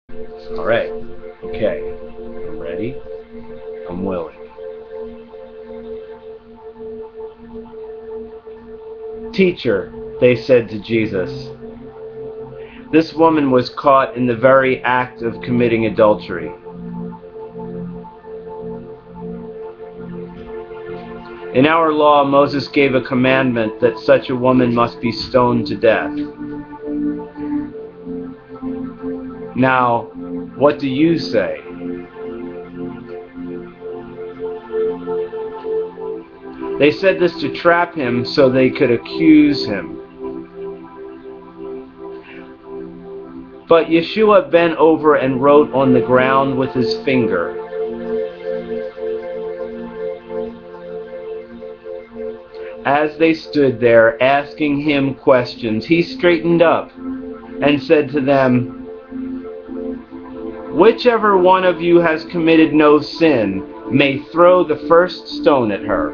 All right. Okay. I'm ready. I'm willing. Teacher, they said to Jesus, this woman was caught in the very act of committing adultery. In our law, Moses gave a commandment that such a woman must be stoned to death. Now, what do you say? They said this to trap him so they could accuse him. But Yeshua bent over and wrote on the ground with his finger. As they stood there asking him questions, he straightened up and said to them, whichever one of you has committed no sin may throw the first stone at her.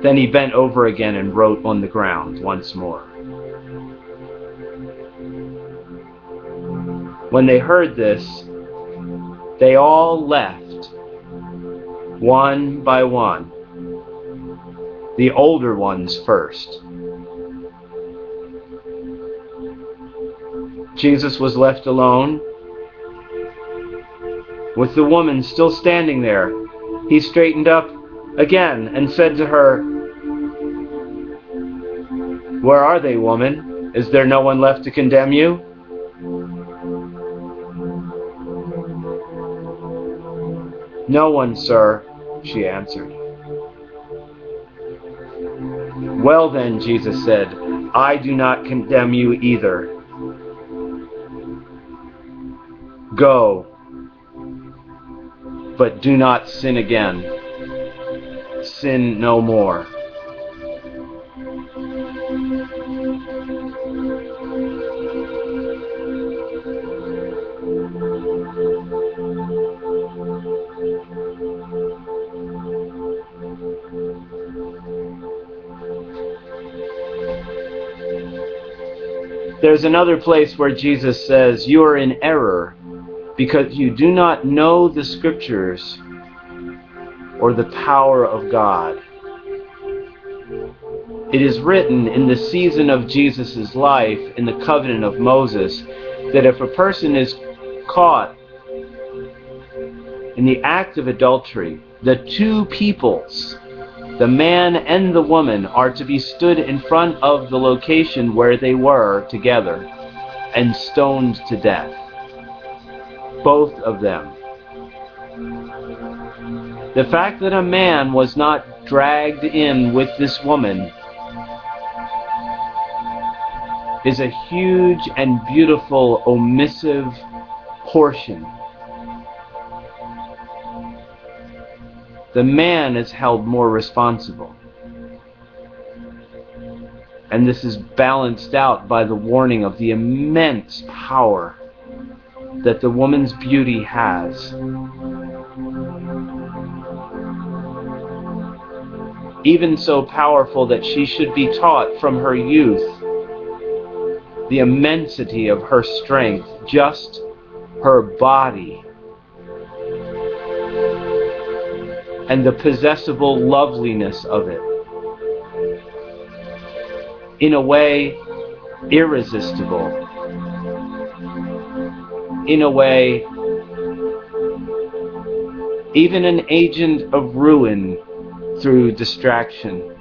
Then he bent over again and wrote on the ground once more. When they heard this, they all left, one by one, the older ones first. Jesus was left alone with the woman still standing there. He straightened up again and said to her, where are they, woman? Is there no one left to condemn you? No one, sir, she answered. Well then, Jesus said, I do not condemn you either. Go, but do not sin again. Sin no more. There's another place where Jesus says, you are in error because you do not know the scriptures or the power of God. It is written in the season of Jesus' life, in the covenant of Moses, that if a person is caught in the act of adultery, the two peoples, the man and the woman, are to be stood in front of the location where they were together and stoned to death. Both of them. The fact that a man was not dragged in with this woman is a huge and beautiful omissive portion. The man is held more responsible. And this is balanced out by the warning of the immense power that the woman's beauty has. Even so powerful that she should be taught from her youth the immensity of her strength, just her body, and the possessible loveliness of it. In a way, irresistible. In a way, even an agent of ruin through distraction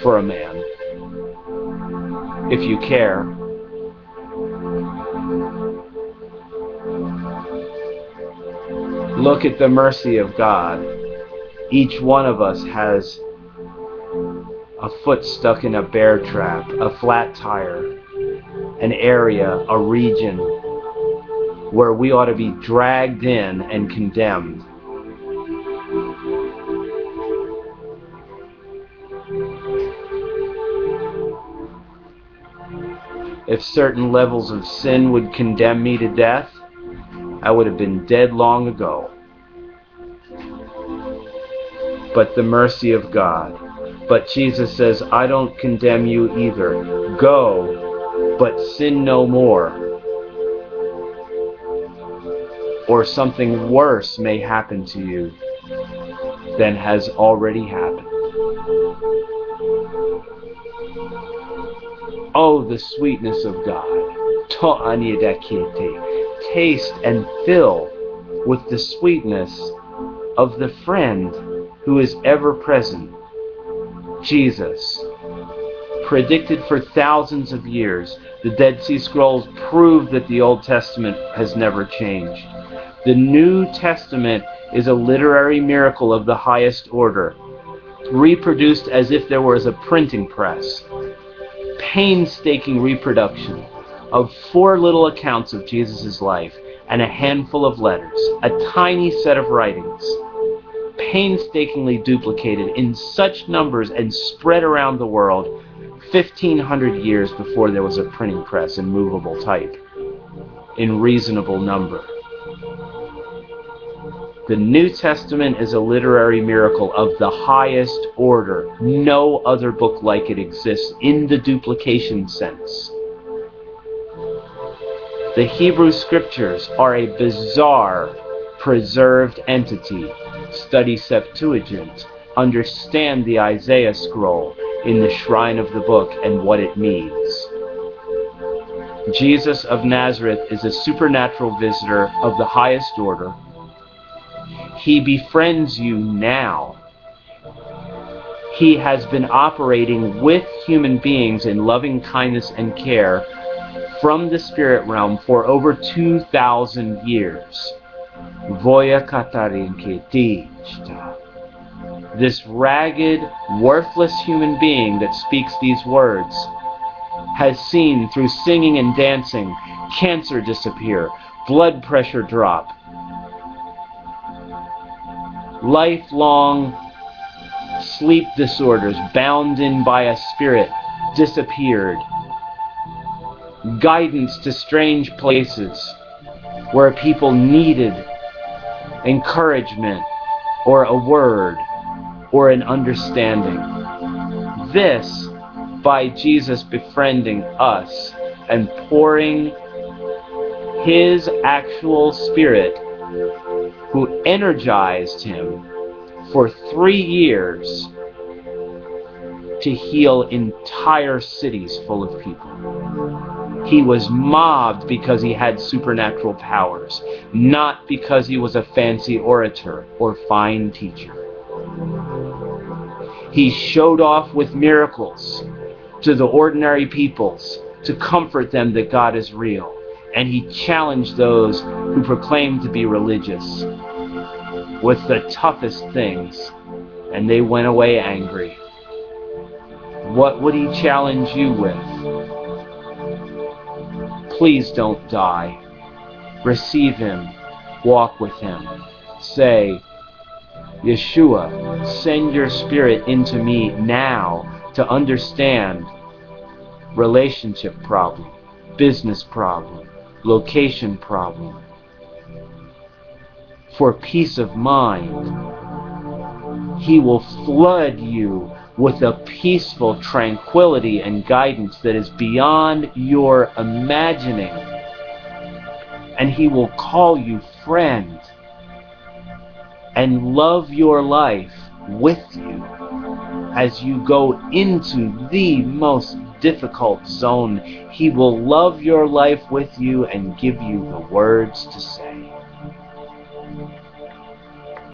for a man, if you care. Look at the mercy of God. Each one of us has a foot stuck in a bear trap, a flat tire, an area, a region where we ought to be dragged in and condemned. If certain levels of sin would condemn me to death, I would have been dead long ago. But the mercy of God, But Jesus says, I don't condemn you either. Go, but sin no more, or something worse may happen to you than has already happened. Oh, the sweetness of God. Taste and fill with the sweetness of the friend who is ever present, Jesus. Predicted for thousands of years, the Dead Sea Scrolls prove that the Old Testament has never changed. The New Testament is a literary miracle of the highest order, reproduced as if there was a printing press. Painstaking reproduction of 4 little accounts of Jesus' life and a handful of letters, a tiny set of writings, painstakingly duplicated in such numbers and spread around the world 1,500 years before there was a printing press and movable type in reasonable number. The New Testament is a literary miracle of the highest order. No other book like it exists in the duplication sense. The Hebrew Scriptures are a bizarre, preserved entity. Study Septuagint. Understand the Isaiah scroll in the shrine of the book and what it means. Jesus of Nazareth is a supernatural visitor of the highest order. He befriends you now. He has been operating with human beings in loving kindness and care from the spirit realm for over 2,000 years. This ragged, worthless human being that speaks these words has seen, through singing and dancing, cancer disappear, blood pressure drop, lifelong sleep disorders bound in by a spirit disappeared, guidance to strange places where people needed encouragement or a word or an understanding. This by Jesus befriending us and pouring His actual Spirit, who energized Him for 3 years to heal entire cities full of people. He was mobbed because he had supernatural powers, not because he was a fancy orator or fine teacher. He showed off with miracles to the ordinary peoples to comfort them that God is real. And he challenged those who proclaimed to be religious with the toughest things, and they went away angry. What would he challenge you with? Please don't die. Receive him. Walk with him. Say, Yeshua, send your Spirit into me now to understand relationship problem, business problem, location problem, for peace of mind. He will flood you with a peaceful tranquility and guidance that is beyond your imagining. And he will call you friend and love your life with you as you go into the most difficult zone. He will love your life with you and give you the words to say.